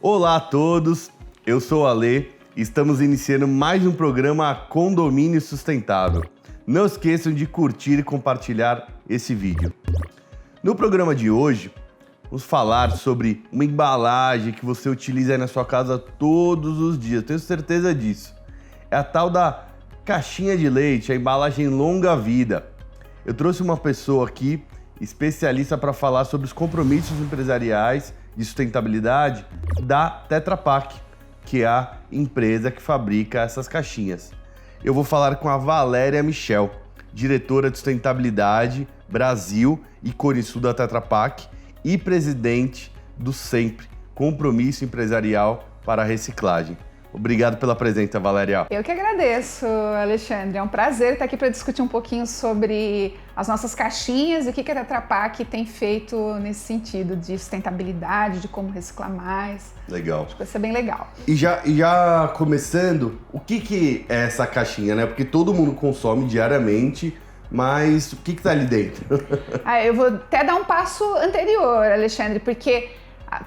Olá a todos, eu sou o Alê e estamos iniciando mais um programa Condomínio Sustentável. Não esqueçam de curtir e compartilhar esse vídeo. No programa de hoje, vamos falar sobre uma embalagem que você utiliza aí na sua casa todos os dias, tenho certeza disso. É a tal da caixinha de leite, a embalagem longa vida. Eu trouxe uma pessoa aqui, especialista para falar sobre os compromissos empresariais de sustentabilidade da Tetra Pak, que é a empresa que fabrica essas caixinhas. Eu vou falar com a Valéria Michel, diretora de sustentabilidade Brasil e Cone Sul da Tetra Pak e presidente do Sempre, Compromisso Empresarial para a Reciclagem. Obrigado pela presença, Valéria. Eu que agradeço, Alexandre. É um prazer estar aqui para discutir um pouquinho sobre as nossas caixinhas e o que a Tetra Pak tem feito nesse sentido de sustentabilidade, de como reciclar mais. Legal. Acho que vai ser bem legal. E já começando, o que é essa caixinha, né? Porque todo mundo consome diariamente, mas o que está ali dentro? Eu vou até dar um passo anterior, Alexandre, porque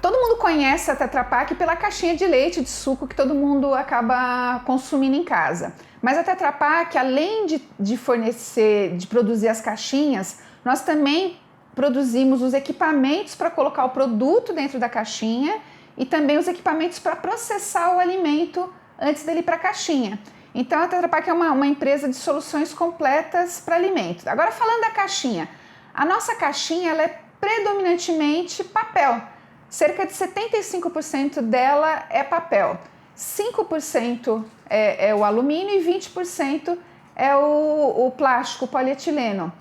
todo mundo conhece a Tetra Pak pela caixinha de leite, de suco que todo mundo acaba consumindo em casa. Mas a Tetra Pak, além de fornecer, de produzir as caixinhas, nós também produzimos os equipamentos para colocar o produto dentro da caixinha e também os equipamentos para processar o alimento antes dele ir para a caixinha. Então a Tetra Pak é uma empresa de soluções completas para alimentos. Agora falando da caixinha, a nossa caixinha ela é predominantemente papel. Cerca de 75% dela é papel, 5% é o alumínio e 20% é o plástico, o polietileno.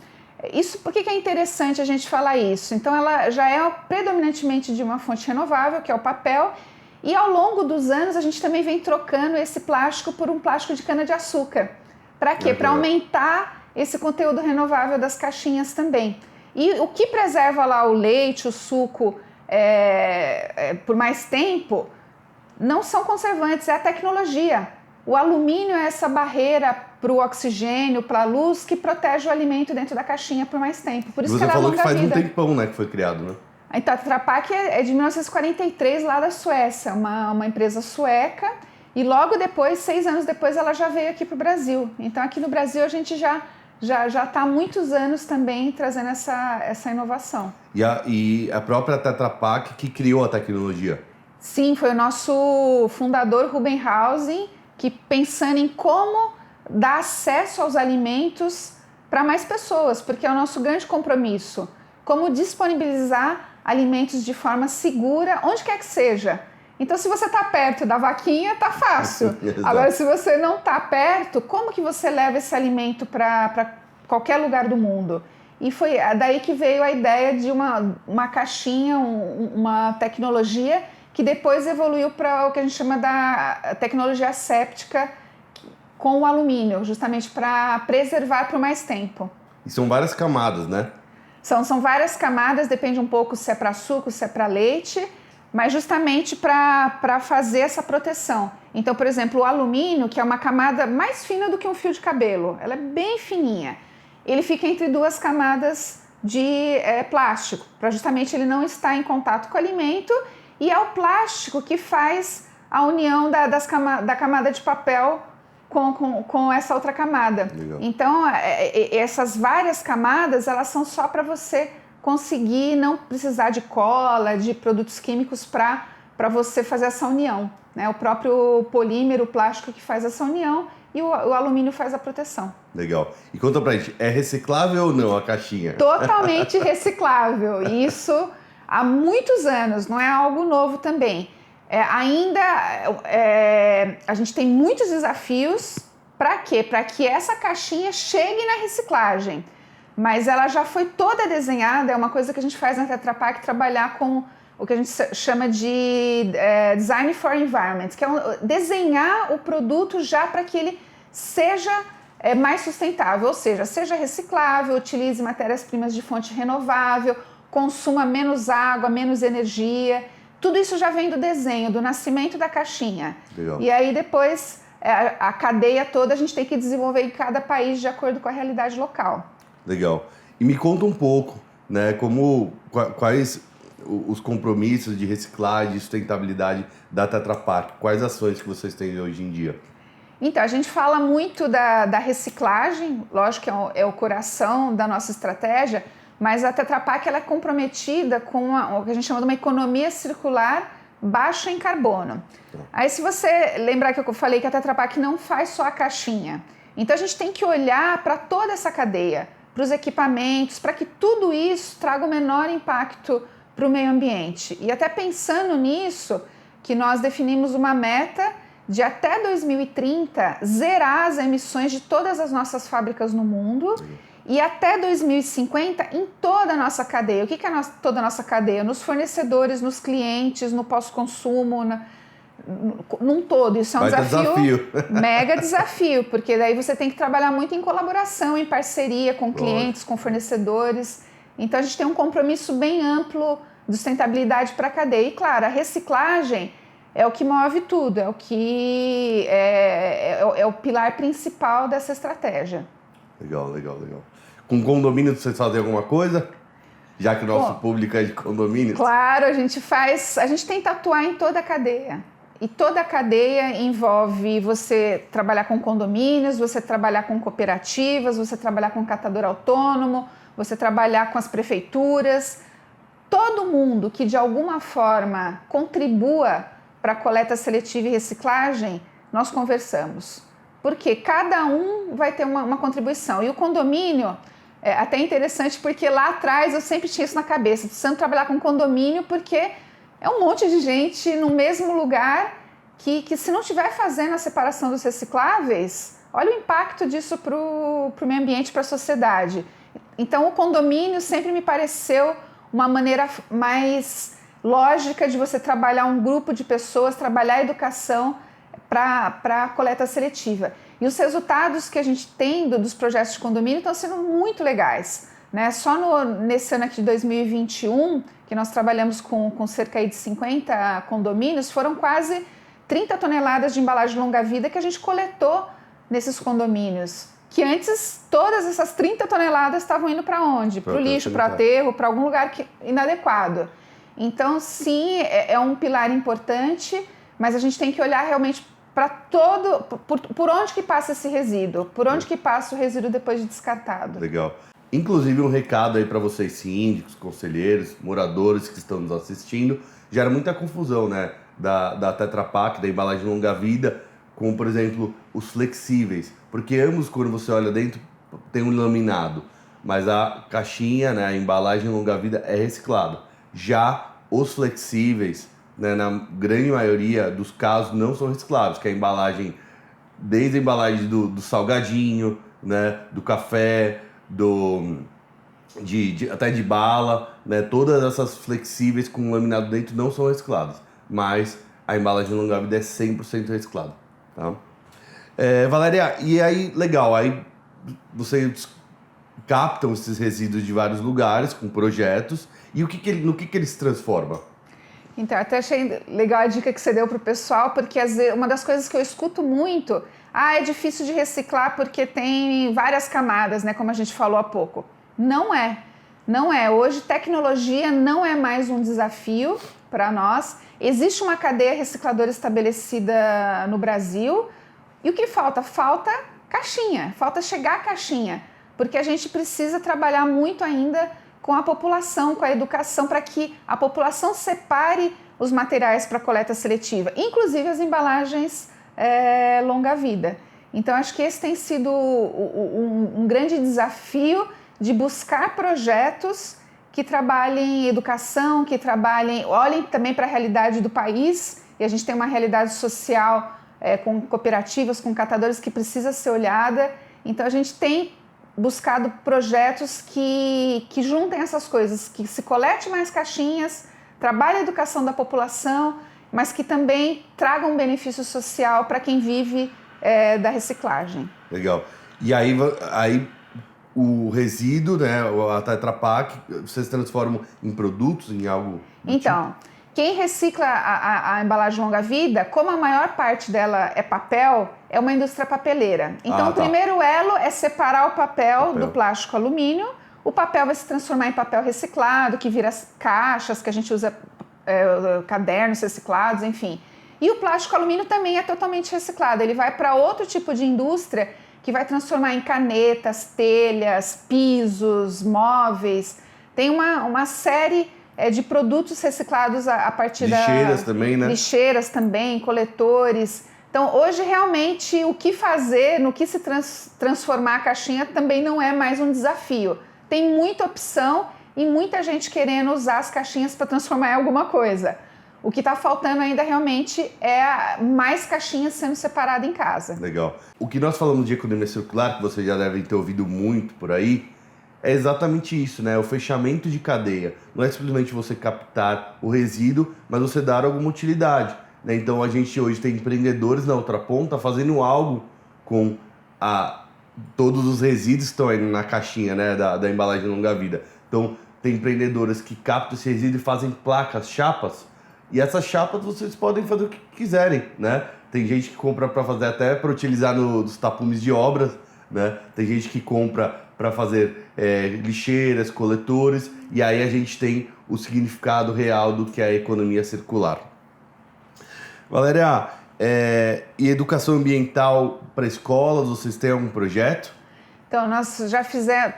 Isso, por que é interessante a gente falar isso? Então ela já é predominantemente de uma fonte renovável, que é o papel, e ao longo dos anos a gente também vem trocando esse plástico por um plástico de cana-de-açúcar. Para quê? Para aumentar esse conteúdo renovável das caixinhas também. E o que preserva lá o leite, o suco, por mais tempo, não são conservantes, é a tecnologia. O alumínio é essa barreira para o oxigênio, para a luz, que protege o alimento dentro da caixinha por mais tempo. Por isso você que falou que faz vida. Um tempão, né, que foi criado, né? Então, a Tetra Pak é de 1943, lá da Suécia, uma empresa sueca, e logo depois, 6 anos depois, ela já veio aqui para o Brasil. Então, aqui no Brasil, a gente já está há muitos anos também trazendo essa inovação. E a própria Tetra Pak que criou a tecnologia? Sim, foi o nosso fundador, Rubinhausen, que pensando em como dar acesso aos alimentos para mais pessoas, porque é o nosso grande compromisso. Como disponibilizar alimentos de forma segura, onde quer que seja. Então, se você está perto da vaquinha, tá fácil. Agora, se você não está perto, como que você leva esse alimento para qualquer lugar do mundo? E foi daí que veio a ideia de uma caixinha, uma tecnologia que depois evoluiu para o que a gente chama da tecnologia asséptica com o alumínio, justamente para preservar por mais tempo. E são várias camadas, né? São várias camadas, depende um pouco se é para suco, se é para leite, mas justamente para fazer essa proteção. Então, por exemplo, o alumínio, que é uma camada mais fina do que um fio de cabelo, ela é bem fininha, ele fica entre 2 camadas de plástico, para justamente ele não estar em contato com o alimento, e é o plástico que faz a união da camada de papel com essa outra camada. Legal. Então, essas várias camadas, elas são só para você conseguir não precisar de cola, de produtos químicos para você fazer essa união, né? O próprio polímero, o plástico que faz essa união e o alumínio faz a proteção. Legal. E conta pra gente, é reciclável ou não a caixinha? Totalmente reciclável. Isso há muitos anos, não é algo novo também. A gente tem muitos desafios. Para quê? Para que essa caixinha chegue na reciclagem. Mas ela já foi toda desenhada, é uma coisa que a gente faz na Tetra Pak, trabalhar com o que a gente chama de Design for Environment, que é desenhar o produto já para que ele seja mais sustentável, ou seja reciclável, utilize matérias-primas de fonte renovável, consuma menos água, menos energia. Tudo isso já vem do desenho, do nascimento da caixinha. Legal. E aí depois a cadeia toda a gente tem que desenvolver em cada país de acordo com a realidade local. Legal. E me conta um pouco, né, quais os compromissos de reciclagem e sustentabilidade da Tetra Pak? Quais ações que vocês têm hoje em dia? Então, a gente fala muito da reciclagem, lógico que é o coração da nossa estratégia, mas a Tetra Pak ela é comprometida com o que a gente chama de uma economia circular baixa em carbono. Aí, se você lembrar que eu falei que a Tetra Pak não faz só a caixinha, então a gente tem que olhar para toda essa cadeia, para os equipamentos, para que tudo isso traga o menor impacto para o meio ambiente. E até pensando nisso, que nós definimos uma meta de até 2030 zerar as emissões de todas as nossas fábricas no mundo e até 2050 em toda a nossa cadeia. O que é toda a nossa cadeia? Nos fornecedores, nos clientes, no pós-consumo, num todo. Isso é um desafio, mega desafio, porque daí você tem que trabalhar muito em colaboração, em parceria com clientes, com fornecedores. Então a gente tem um compromisso bem amplo de sustentabilidade para a cadeia. E claro, a reciclagem é o que move tudo, é o que é o pilar principal dessa estratégia. Legal. Com condomínio vocês fazem alguma coisa? Já que o nosso público é de condomínios? Claro, a gente tenta atuar em toda a cadeia. E toda a cadeia envolve você trabalhar com condomínios, você trabalhar com cooperativas, você trabalhar com catador autônomo, você trabalhar com as prefeituras. Todo mundo que de alguma forma contribua para a coleta seletiva e reciclagem, nós conversamos. Porque cada um vai ter uma contribuição. E o condomínio é até interessante porque lá atrás eu sempre tinha isso na cabeça, precisando trabalhar com condomínio porque é um monte de gente no mesmo lugar que se não estiver fazendo a separação dos recicláveis, olha o impacto disso para o meio ambiente, para a sociedade. Então o condomínio sempre me pareceu uma maneira mais lógica de você trabalhar um grupo de pessoas, trabalhar a educação para a coleta seletiva. E os resultados que a gente tem dos projetos de condomínio estão sendo muito legais, né? Só nesse ano aqui de 2021, que nós trabalhamos com cerca de 50 condomínios, foram quase 30 toneladas de embalagem longa-vida que a gente coletou nesses condomínios. Que antes, todas essas 30 toneladas estavam indo para onde? Para o lixo, para o aterro, para algum lugar inadequado. Então, sim, é um pilar importante, mas a gente tem que olhar realmente para por onde que passa esse resíduo, por onde que passa o resíduo depois de descartado. Legal. Inclusive um recado aí para vocês síndicos, conselheiros, moradores que estão nos assistindo, gera muita confusão, né, da Tetra Pak, da embalagem longa-vida, com, por exemplo, os flexíveis, porque ambos, quando você olha dentro, tem um laminado, mas a caixinha, né, a embalagem longa-vida é reciclada. Já os flexíveis, né, na grande maioria dos casos, não são recicláveis, que é a embalagem, desde a embalagem do salgadinho, né, do café, até de bala, né, todas essas flexíveis com laminado dentro não são recicladas, mas a embalagem longa-vida é 100% reciclada. Tá? Valéria, e aí, legal, aí vocês captam esses resíduos de vários lugares com projetos, e no que eles se transformam? Então, até achei legal a dica que você deu para o pessoal, porque uma das coisas que eu escuto muito, é difícil de reciclar porque tem várias camadas, né, como a gente falou há pouco. Não é. Hoje, tecnologia não é mais um desafio para nós. Existe uma cadeia recicladora estabelecida no Brasil. E o que falta? Falta caixinha, falta chegar a caixinha, porque a gente precisa trabalhar muito ainda com a população, com a educação, para que a população separe os materiais para coleta seletiva, inclusive as embalagens longa-vida. Então, acho que esse tem sido um grande desafio de buscar projetos que trabalhem educação, que olhem também para a realidade do país, e a gente tem uma realidade social com cooperativas, com catadores que precisa ser olhada. Então, a gente tem buscado projetos que juntem essas coisas, que se colete mais caixinhas, trabalhe a educação da população, mas que também tragam um benefício social para quem vive da reciclagem. Legal. E aí o resíduo, né, a Tetra Pak, vocês transformam em produtos, em algo? Então, quem recicla a embalagem longa-vida, como a maior parte dela é papel, é uma indústria papeleira. Então, o primeiro elo é separar o papel do plástico alumínio. O papel vai se transformar em papel reciclado, que vira as caixas que a gente usa, cadernos reciclados, enfim. E o plástico alumínio também é totalmente reciclado. Ele vai para outro tipo de indústria que vai transformar em canetas, telhas, pisos, móveis. Tem uma série de produtos reciclados a partir lixeiras também, né? Lixeiras também, coletores. Então, hoje, realmente, o que fazer, no que se transformar a caixinha também não é mais um desafio. Tem muita opção e muita gente querendo usar as caixinhas para transformar em alguma coisa. O que está faltando ainda realmente é mais caixinhas sendo separadas em casa. Legal. O que nós falamos de economia circular, que vocês já devem ter ouvido muito por aí, é exatamente isso, né? O fechamento de cadeia. Não é simplesmente você captar o resíduo, mas você dar alguma utilidade, né? Então a gente hoje tem empreendedores na outra ponta fazendo algo com todos os resíduos que estão aí na caixinha, né? da embalagem longa-vida. Então tem empreendedores que captam esse resíduo e fazem placas, chapas, e essas chapas vocês podem fazer o que quiserem, né? Tem gente que compra para fazer até para utilizar nos tapumes de obras, né? Tem gente que compra para fazer lixeiras, coletores, e aí a gente tem o significado real do que é a economia circular. Valéria, e educação ambiental para escolas, vocês têm algum projeto? Então, nós já fizemos,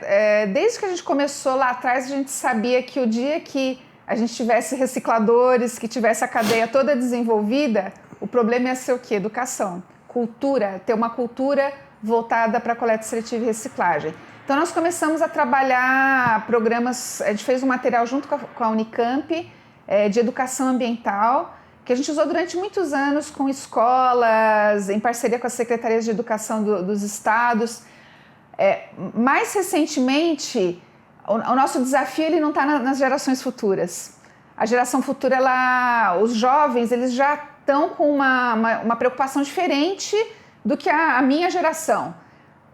desde que a gente começou lá atrás, a gente sabia que o dia que a gente tivesse recicladores, que tivesse a cadeia toda desenvolvida, o problema ia ser o quê? Educação, cultura, ter uma cultura voltada para coleta seletiva e reciclagem. Então, nós começamos a trabalhar programas, a gente fez um material junto com a Unicamp, de educação ambiental, que a gente usou durante muitos anos com escolas, em parceria com as secretarias de educação dos estados. Mais recentemente, o nosso desafio ele não está nas gerações futuras. A geração futura, os jovens, eles já estão com uma preocupação diferente do que a minha geração.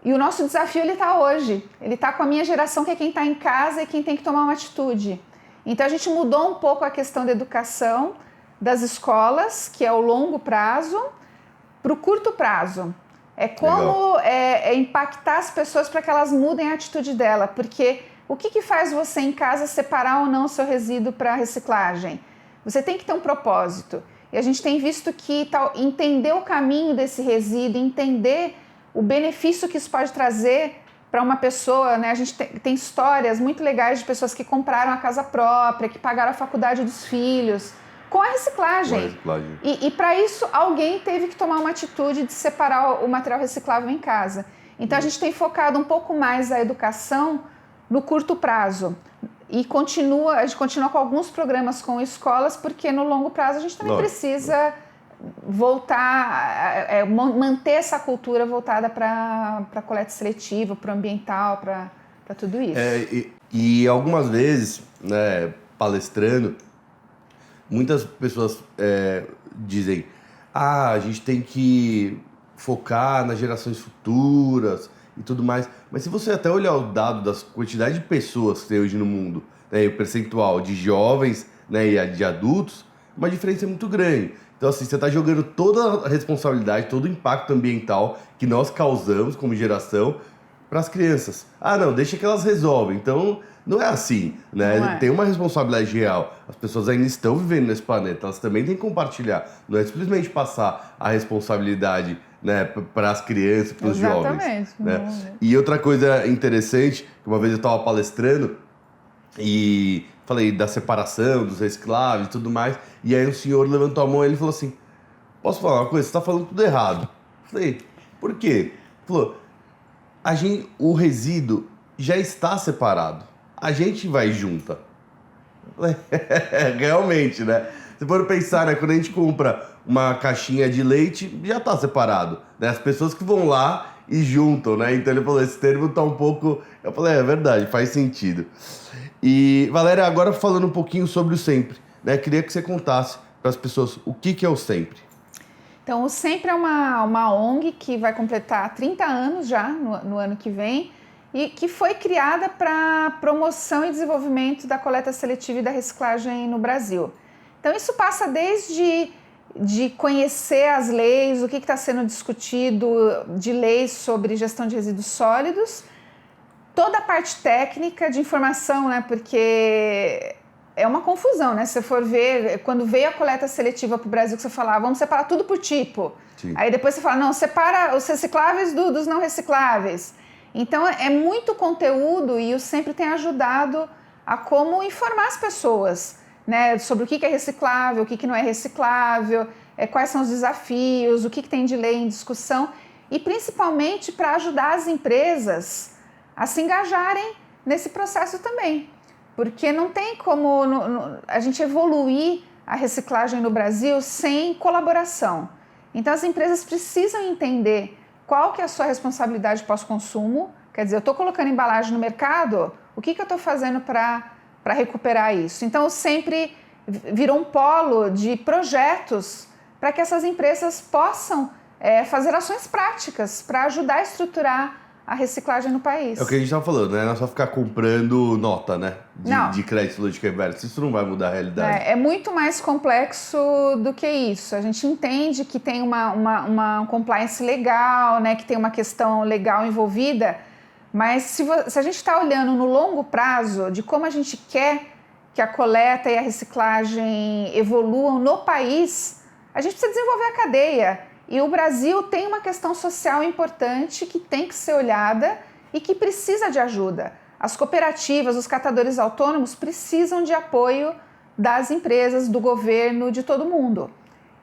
E o nosso desafio ele está hoje. Ele está com a minha geração, que é quem está em casa e quem tem que tomar uma atitude. Então a gente mudou um pouco a questão da educação das escolas, que é o longo prazo, para o curto prazo. É como impactar as pessoas para que elas mudem a atitude dela, porque o que faz você em casa separar ou não o seu resíduo para reciclagem? Você tem que ter um propósito. E a gente tem visto que entender o caminho desse resíduo, entender o benefício que isso pode trazer para uma pessoa, né? A gente tem histórias muito legais de pessoas que compraram a casa própria, que pagaram a faculdade dos filhos, com a reciclagem. E para isso, alguém teve que tomar uma atitude de separar o material reciclável em casa. Então, a gente tem focado um pouco mais a educação no curto prazo. E a gente continua com alguns programas com escolas, porque no longo prazo a gente também precisa voltar, manter essa cultura voltada para a coleta seletiva, para o ambiental, para tudo isso. E algumas vezes, né, palestrando, muitas pessoas dizem: a gente tem que focar nas gerações futuras e tudo mais. Mas se você até olhar o dado das quantidade de pessoas que tem hoje no mundo, né, e o percentual de jovens, né, e de adultos, uma diferença muito grande. Então, assim, você está jogando toda a responsabilidade, todo o impacto ambiental que nós causamos como geração para as crianças. Não, deixa que elas resolvem. Então, não é assim, né? Tem uma responsabilidade real. As pessoas ainda estão vivendo nesse planeta, elas também têm que compartilhar. Não é simplesmente passar a responsabilidade, né, para as crianças, para os jovens. Né? E outra coisa interessante, que uma vez eu estava palestrando e falei da separação dos recicláveis e tudo mais, e aí um senhor levantou a mão e ele falou assim: posso falar uma coisa? Você está falando tudo errado. Eu falei: por quê? Ele falou: o resíduo já está separado, a gente vai junta. Realmente, né? Se for pensar, né, quando a gente compra uma caixinha de leite, já está separado, né? As pessoas que vão lá e juntam, né? Então ele falou: esse termo está um pouco... Eu falei: é verdade, faz sentido. E, Valéria, agora falando um pouquinho sobre o Sempre, né? Queria que você contasse para as pessoas o que é o Sempre. Então, o Sempre é uma ONG que vai completar 30 anos já, no ano que vem, e que foi criada para promoção e desenvolvimento da coleta seletiva e da reciclagem no Brasil. Então, isso passa desde de conhecer as leis, o que está sendo discutido de leis sobre gestão de resíduos sólidos, toda a parte técnica de informação, né? Porque é uma confusão, né? Se você for ver, quando veio a coleta seletiva para o Brasil, que você falava, vamos separar tudo por tipo. Sim. Aí depois você fala, não, separa os recicláveis dos não recicláveis. Então é muito conteúdo e eu sempre tenho ajudado a como informar as pessoas, né? Sobre o que é reciclável, o que não é reciclável, quais são os desafios, o que tem de lei em discussão e principalmente para ajudar as empresas a se engajarem nesse processo também. Porque não tem como a gente evoluir a reciclagem no Brasil sem colaboração. Então as empresas precisam entender qual que é a sua responsabilidade pós-consumo. Quer dizer, eu estou colocando embalagem no mercado, o que eu estou fazendo para recuperar isso? Então sempre virou um polo de projetos para que essas empresas possam fazer ações práticas para ajudar a estruturar a reciclagem no país. É o que a gente estava falando, né? Não é só ficar comprando nota, né? De crédito lógico reverso. Isso não vai mudar a realidade. É muito mais complexo do que isso. A gente entende que tem uma compliance legal, né? Que tem uma questão legal envolvida, mas se a gente está olhando no longo prazo de como a gente quer que a coleta e a reciclagem evoluam no país, a gente precisa desenvolver a cadeia. E o Brasil tem uma questão social importante que tem que ser olhada e que precisa de ajuda. As cooperativas, os catadores autônomos precisam de apoio das empresas, do governo, de todo mundo.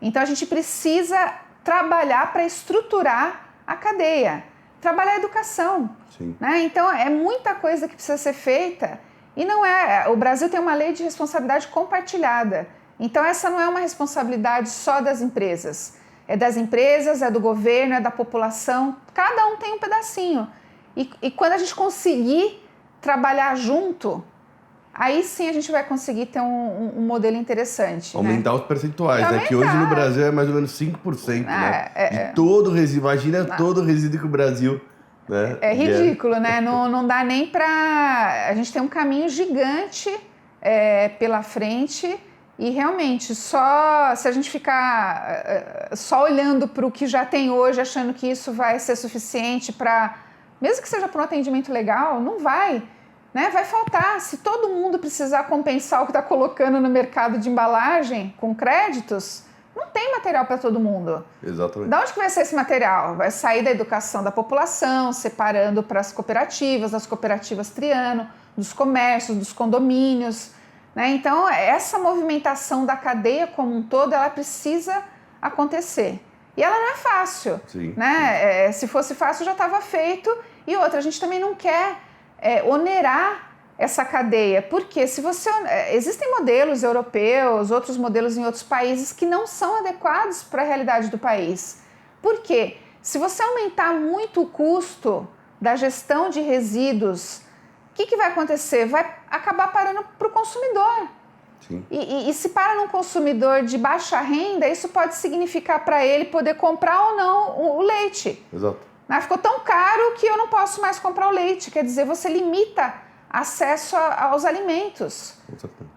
Então a gente precisa trabalhar para estruturar a cadeia, trabalhar a educação. Sim. Né? Então é muita coisa que precisa ser feita e não é. O Brasil tem uma lei de responsabilidade compartilhada. Então essa não é uma responsabilidade só das empresas. É das empresas, é do governo, é da população, cada um tem um pedacinho. E quando a gente conseguir trabalhar junto, aí sim a gente vai conseguir ter um modelo interessante. Aumentar, né? Os percentuais, né? Que hoje no Brasil é mais ou menos 5%, né? De todo resíduo, imagina todo o resíduo que o Brasil... Né? É ridículo, né? Não dá nem para... A gente tem um caminho gigante pela frente... E realmente, se a gente ficar só olhando para o que já tem hoje, achando que isso vai ser suficiente para, mesmo que seja para um atendimento legal, não vai, né? Vai faltar. Se todo mundo precisar compensar o que está colocando no mercado de embalagem com créditos, não tem material para todo mundo. Exatamente. De onde que vai ser esse material? Vai sair da educação da população, separando para as cooperativas, das cooperativas triano, dos comércios, dos condomínios... Né? Então, essa movimentação da cadeia como um todo, ela precisa acontecer. E ela não é fácil. Sim, né? Se fosse fácil, já estava feito. E outra, a gente também não quer onerar essa cadeia. Porque existem modelos europeus, outros modelos em outros países que não são adequados para a realidade do país. Por quê? Se você aumentar muito o custo da gestão de resíduos, o que vai acontecer? Vai acabar parando para o consumidor. Sim. E se para num consumidor de baixa renda, isso pode significar para ele poder comprar ou não o leite. Exato. Ficou tão caro que eu não posso mais comprar o leite. Quer dizer, você limita acesso aos alimentos.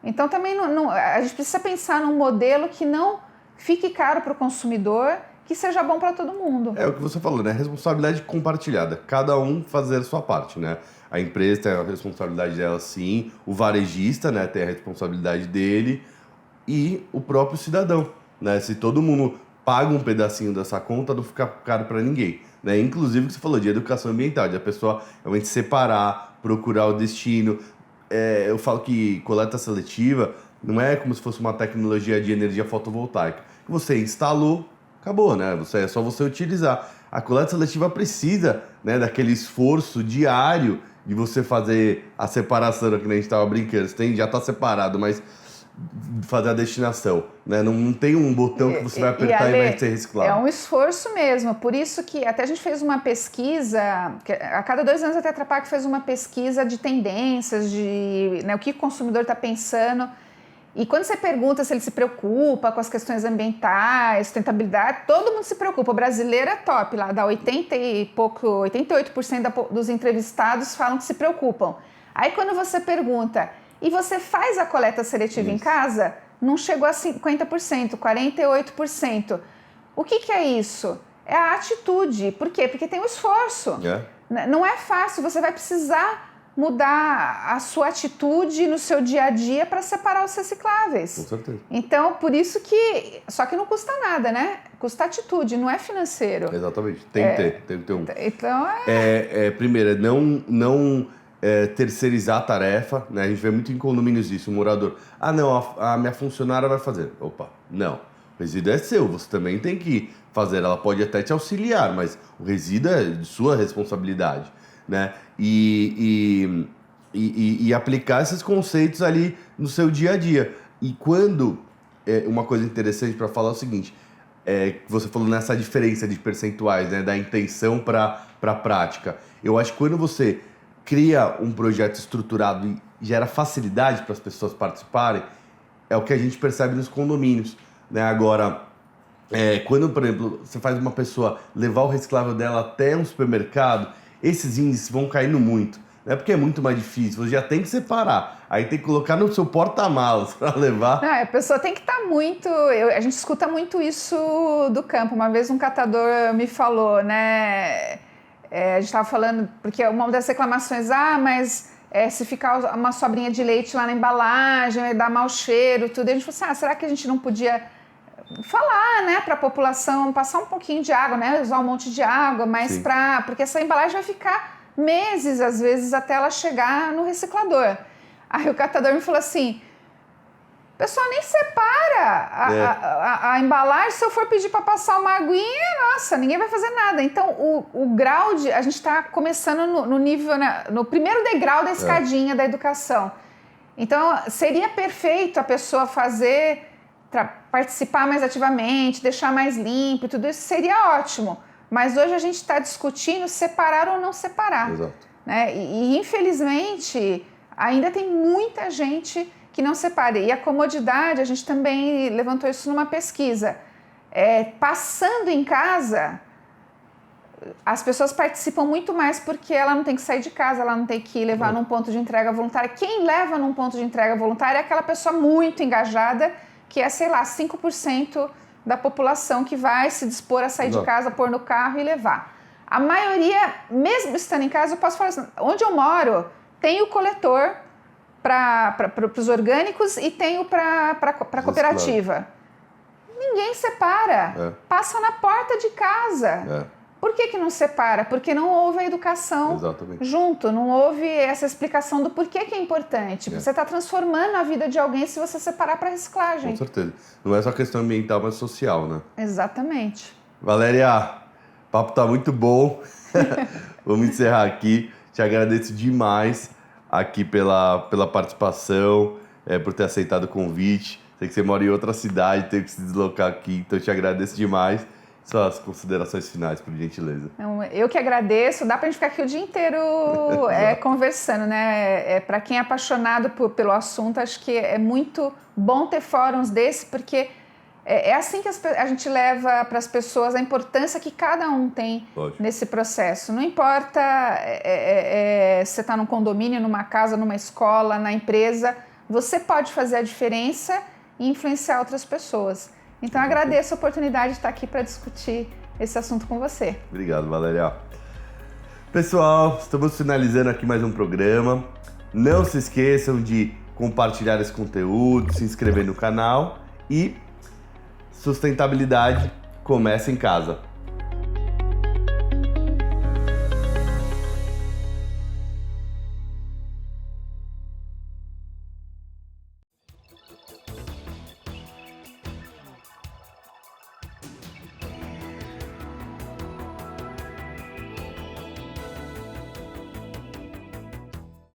Então também a gente precisa pensar num modelo que não fique caro para o consumidor, que seja bom para todo mundo. É o que você falou, né? Responsabilidade compartilhada. Cada um fazer a sua parte, né? A empresa tem a responsabilidade dela, sim. O varejista, né, tem a responsabilidade dele. E o próprio cidadão, né? Se todo mundo paga um pedacinho dessa conta, não fica caro para ninguém, né? Inclusive o que você falou de educação ambiental, de a pessoa realmente separar, procurar o destino. Eu falo que coleta seletiva não é como se fosse uma tecnologia de energia fotovoltaica. Você instalou, acabou, né? É só você utilizar. A coleta seletiva precisa, né, daquele esforço diário de você fazer a separação, que nem a gente estava brincando. Já está separado, mas fazer a destinação, né? Não tem um botão que você vai apertar e vai ser reciclado. É um esforço mesmo. Por isso que até a gente fez uma pesquisa, a cada 2 anos a Tetra Pak fez uma pesquisa de tendências, de, né, o que o consumidor está pensando. E quando você pergunta se ele se preocupa com as questões ambientais, sustentabilidade, todo mundo se preocupa. O brasileiro é top, lá dá 88% dos entrevistados falam que se preocupam. Aí quando você pergunta, e você faz a coleta seletiva em casa? Não chegou a 50%, 48%. O que é isso? É a atitude. Por quê? Porque tem o esforço. Não é fácil, você vai precisar mudar a sua atitude no seu dia a dia para separar os recicláveis. Com certeza. Então, por isso que... Só que não custa nada, né? Custa atitude, não é financeiro. Exatamente. Tem que ter um. Então, Primeiro, não terceirizar a tarefa, né? A gente vê muito em condomínios isso, o morador. Ah, não, a minha funcionária vai fazer. Opa, não. O resíduo é seu, você também tem que fazer. Ela pode até te auxiliar, mas o resíduo é de sua responsabilidade, né? E aplicar esses conceitos ali no seu dia a dia. E quando... uma coisa interessante para falar é o seguinte, você falou nessa diferença de percentuais, né? Da intenção para a prática. Eu acho que quando você cria um projeto estruturado e gera facilidade para as pessoas participarem, é o que a gente percebe nos condomínios, né? Agora, quando, por exemplo, você faz uma pessoa levar o reciclável dela até um supermercado, esses índices vão caindo muito, né? Porque é muito mais difícil, você já tem que separar, aí tem que colocar no seu porta-malas para levar. Não, a pessoa tem que estar muito... a gente escuta muito isso do campo. Uma vez um catador me falou, né? A gente estava falando, porque uma das reclamações, mas se ficar uma sobrinha de leite lá na embalagem, vai dar mau cheiro, tudo. E a gente falou assim, será que a gente não podia falar, né, para a população, passar um pouquinho de água, né, usar um monte de água, mas porque essa embalagem vai ficar meses, às vezes, até ela chegar no reciclador. Aí o catador me falou assim, o pessoal nem separa a embalagem, se eu for pedir para passar uma aguinha, nossa, ninguém vai fazer nada. Então, o grau de... A gente está começando no nível, né, no primeiro degrau da escadinha da educação. Então, seria perfeito a pessoa participar mais ativamente, deixar mais limpo, tudo isso seria ótimo. Mas hoje a gente está discutindo separar ou não separar. Exato. Né? E infelizmente, ainda tem muita gente que não separa. E a comodidade, a gente também levantou isso numa pesquisa. Passando em casa, as pessoas participam muito mais porque ela não tem que sair de casa, ela não tem que levar num ponto de entrega voluntária. Quem leva num ponto de entrega voluntária é aquela pessoa muito engajada, que é, 5% da população que vai se dispor a sair de casa, pôr no carro e levar. A maioria, mesmo estando em casa, eu posso falar assim, onde eu moro, tem o coletor para os orgânicos e tem o para a cooperativa. Ninguém separa, passa na porta de casa. Por que não separa? Porque não houve a educação junto, não houve essa explicação do porquê que é importante. Você está transformando a vida de alguém se você separar para reciclagem. Com certeza. Não é só questão ambiental, mas social, né? Exatamente. Valéria, o papo tá muito bom. Vamos encerrar aqui. Te agradeço demais aqui pela participação, por ter aceitado o convite. Sei que você mora em outra cidade, teve que se deslocar aqui, então eu te agradeço demais. Suas considerações finais, por gentileza. Eu que agradeço. Dá pra gente ficar aqui o dia inteiro conversando, né? Para quem é apaixonado pelo assunto, acho que é muito bom ter fóruns desse, porque é assim que a gente leva para as pessoas a importância que cada um tem nesse processo. Não importa se você está num condomínio, numa casa, numa escola, na empresa, você pode fazer a diferença e influenciar outras pessoas. Então, eu agradeço a oportunidade de estar aqui para discutir esse assunto com você. Obrigado, Valéria. Pessoal, estamos finalizando aqui mais um programa. Não se esqueçam de compartilhar esse conteúdo, se inscrever no canal e sustentabilidade começa em casa.